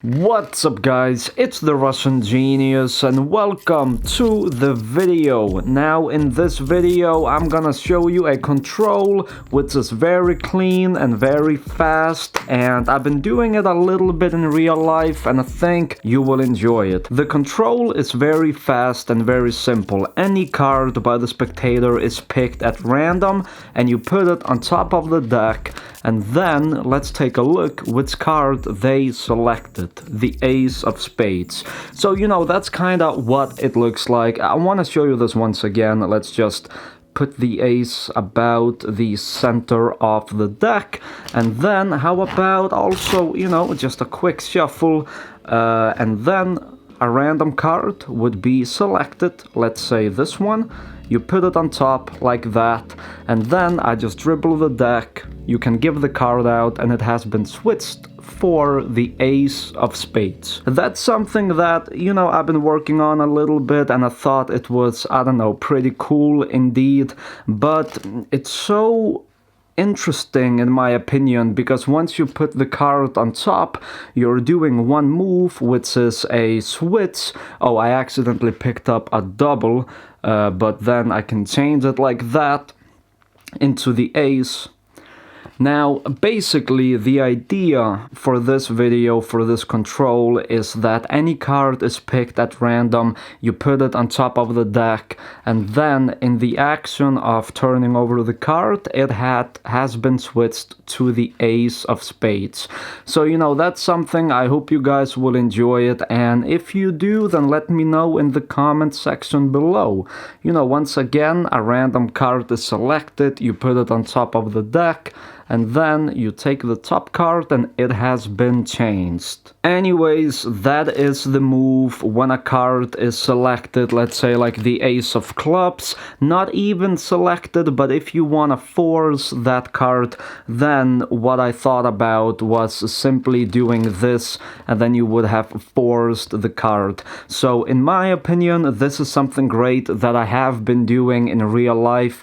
What's up guys, it's the Russian Genius and welcome to the video. Now in this video I'm gonna show you a control which is very clean and very fast, and I've been doing it a little bit in real life and I think you will enjoy it. The control is very fast and very simple. Any card by the spectator is picked at random and you put it on top of the deck, and then let's take a look which card they selected. The ace of spades. So that's kind of what it looks like. I want to show you this once again. Let's just put the ace about the center of the deck, and then how about also just a quick shuffle, and then a random card would be selected. Let's say this one. You put it on top like that, and then I just dribble the deck. You can give the card out and it has been switched for the ace of spades. That's something that, I've been working on a little bit and I thought it was, pretty cool indeed, but it's so interesting in my opinion, because once you put the card on top, you're doing one move, which is a switch. Oh, I accidentally picked up a double, but then I can change it like that into the ace. Now, basically, the idea for this video, for this control, is that any card is picked at random, you put it on top of the deck, and then in the action of turning over the card, it has been switched to the ace of spades. So, that's something I hope you guys will enjoy it, and if you do, then let me know in the comment section below. Once again, a random card is selected, you put it on top of the deck, and then you take the top card and it has been changed. Anyways, that is the move when a card is selected, let's say like the ace of clubs, not even selected, but if you want to force that card, then what I thought about was simply doing this, and then you would have forced the card. So in my opinion, this is something great that I have been doing in real life,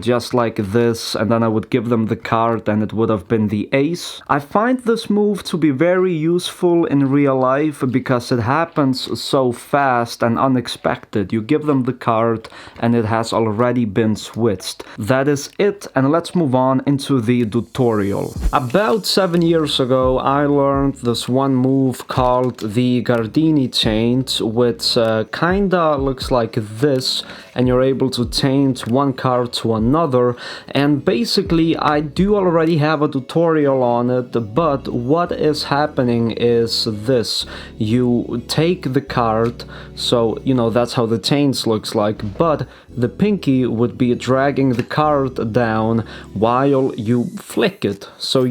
just like this, and then I would give them the card and it would have been the ace. I find this move to be very useful in real life because it happens so fast and unexpected. You give them the card and it has already been switched. That is it, and let's move on into the tutorial. About 7 years ago I learned this one move called the Gardini change, which kinda looks like this, and you're able to change one card to another, and basically I do already have a tutorial on it, but what is happening is this. You take the card, so that's how the change looks like, but the pinky would be dragging the card down while you flick it, so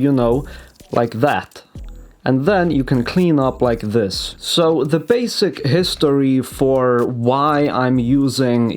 like that. And then you can clean up like this. So the basic history for why I'm using,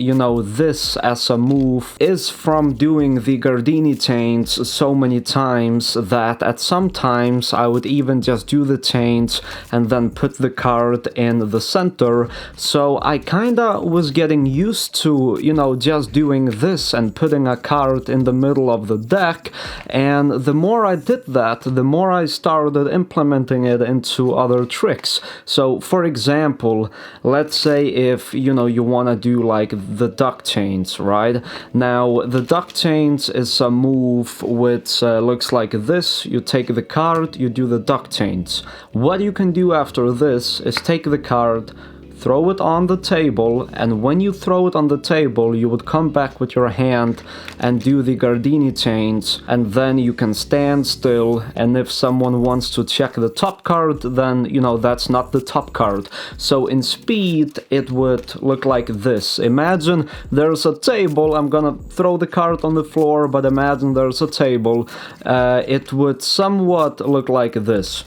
this as a move is from doing the Gardini change so many times that at some times I would even just do the change and then put the card in the center. So I kinda was getting used to, just doing this and putting a card in the middle of the deck. And the more I did that, the more I started implementing it into other tricks. So for example, let's say if you want to do like the duck chains, right? Now the duck chains is a move which looks like this. You take the card, you do the duck chains. What you can do after this is take the card, throw it on the table, and when you throw it on the table, you would come back with your hand and do the Gardini change, and then you can stand still, and if someone wants to check the top card, then, that's not the top card. So in speed, it would look like this. Imagine there's a table, I'm gonna throw the card on the floor, but imagine there's a table. It would somewhat look like this.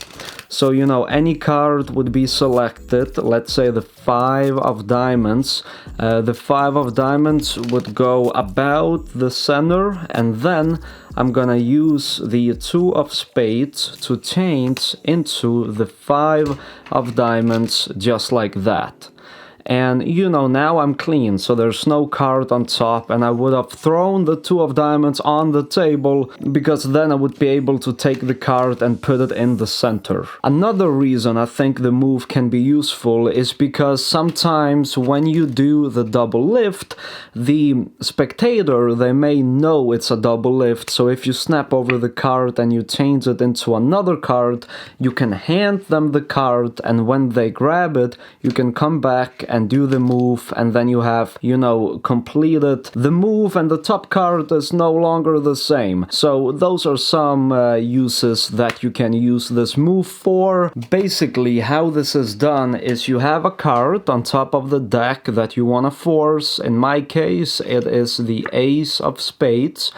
So, any card would be selected, let's say the 5 of diamonds. The 5 of diamonds would go about the center, and then I'm gonna use the 2 of spades to change into the 5 of diamonds, just like that. And you know, now I'm clean, so there's no card on top, and I would have thrown the two of diamonds on the table, because then I would be able to take the card and put it in the center. Another reason I think the move can be useful is because sometimes when you do the double lift, the spectator, they may know it's a double lift, so if you snap over the card and you change it into another card, you can hand them the card, and when they grab it, you can come back and do the move, and then you have, you know, completed the move, and the top card is no longer the same. So those are some uses that you can use this move for. Basically, how this is done is you have a card on top of the deck that you want to force. In my case, it is the Ace of Spades,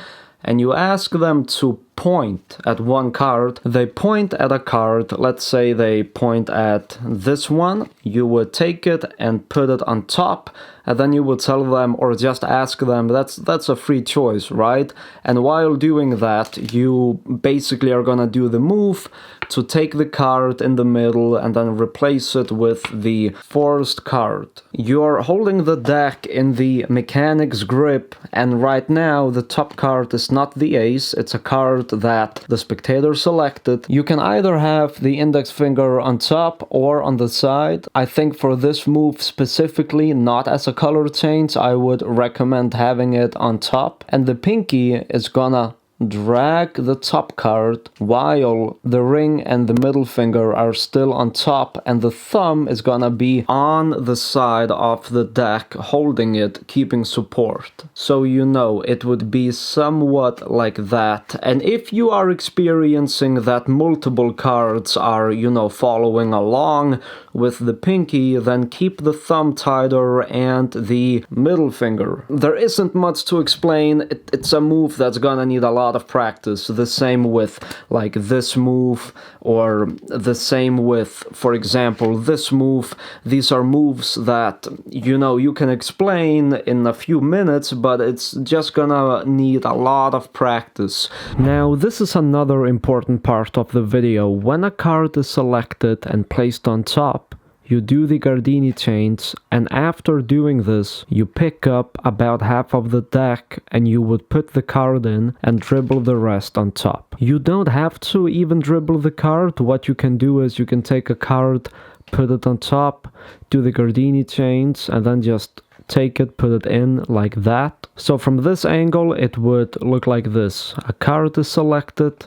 and you ask them to point at one card. They point at a card, let's say they point at this one. You would take it and put it on top, and then you would tell them, or just ask them, that's a free choice, right? And while doing that, you basically are gonna do the move to take the card in the middle and then replace it with the forced card. You're holding the deck in the mechanic's grip, and right now the top card is not the ace, it's a card that the spectator selected. You can either have the index finger on top or on the side. I think for this move specifically, not as a color change, I would recommend having it on top, and the pinky is gonna drag the top card while the ring and the middle finger are still on top, and the thumb is gonna be on the side of the deck holding it, keeping support. So you know, it would be somewhat like that. And if you are experiencing that multiple cards are, you know, following along with the pinky, then keep the thumb tighter and the middle finger. There isn't much to explain. It's a move that's gonna need a lot of practice. The same with like this move, or the same with, for example, this move. These are moves that, you know, you can explain in a few minutes, but it's just gonna need a lot of practice. Now, this is another important part of the video. When a card is selected and placed on top, you do the Gardini change, and after doing this, you pick up about half of the deck and you would put the card in and dribble the rest on top. You don't have to even dribble the card. What you can do is you can take a card, put it on top, do the Gardini change, and then just take it, put it in like that. So from this angle, it would look like this. A card is selected,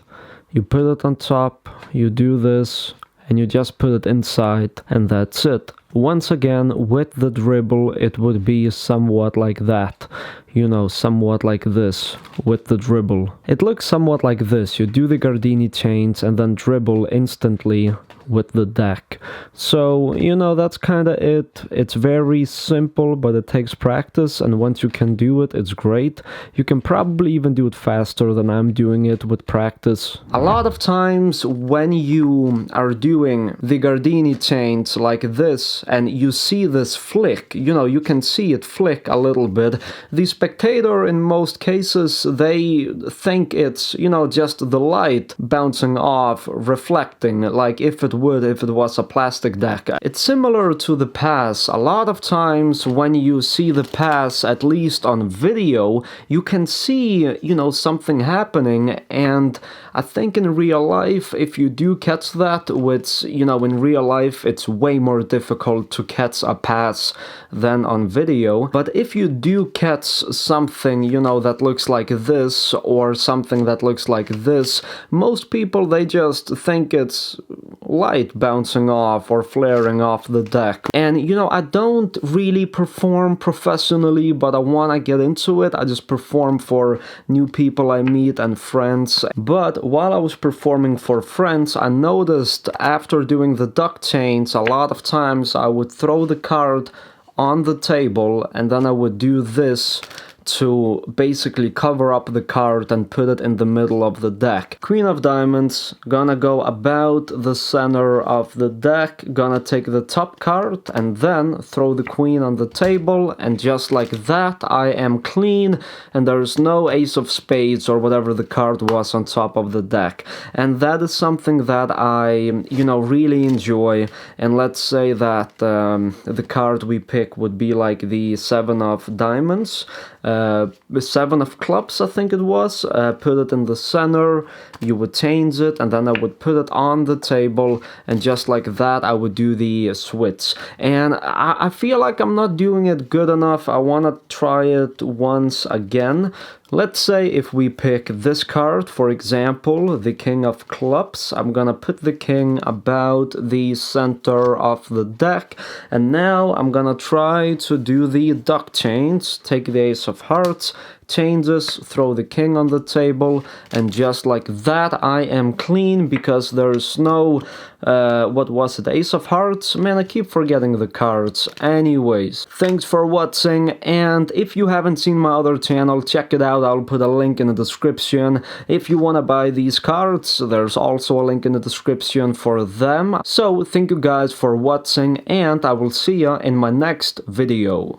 you put it on top, you do this, and you just put it inside, and that's it. Once again, with the dribble, it would be somewhat like that. You know, somewhat like this, with the dribble. It looks somewhat like this. You do the Gardini change and then dribble instantly with the deck. So, you know, that's kind of it. It's very simple, but it takes practice, and once you can do it, it's great. You can probably even do it faster than I'm doing it with practice. A lot of times when you are doing the Gardini change like this, and you see this flick, you know, you can see it flick a little bit. The spectator, in most cases, they think it's, you know, just the light bouncing off, reflecting, like if it was a plastic deck. It's similar to the pass. A lot of times when you see the pass, at least on video, you can see, you know, something happening, and I think in real life, if you do catch that, which, you know, in real life it's way more difficult to catch a pass than on video, but if you do catch something, you know, that looks like this, or something that looks like this, most people, they just think it's light bouncing off or flaring off the deck. And, you know, I don't really perform professionally, but I want to get into it. I just perform for new people I meet and friends. But while I was performing for friends, I noticed after doing the duck change, a lot of times I would throw the card on the table, and then I would do this to basically cover up the card and put it in the middle of the deck. Queen of diamonds, gonna go about the center of the deck, gonna take the top card and then throw the queen on the table, and just like that I am clean and there's no ace of spades or whatever the card was on top of the deck. And that is something that I, really enjoy. And let's say that the card we pick would be like the 7 of diamonds, the 7 of clubs I think it was, put it in the center, you would change it, and then I would put it on the table, and just like that I would do the switch. And I feel like I'm not doing it good enough. I want to try it once again. Let's say if we pick this card, for example, the king of clubs, I'm gonna put the king about the center of the deck, and now I'm gonna try to do the duck change, take the ace of hearts, changes, throw the king on the table, and just like that I am clean because there's no, what was it, ace of hearts? Man, I keep forgetting the cards. Anyways, thanks for watching, and if you haven't seen my other channel, check it out. I'll put a link in the description. If you want to buy these cards, there's also a link in the description for them. So thank you guys for watching, and I will see you in my next video.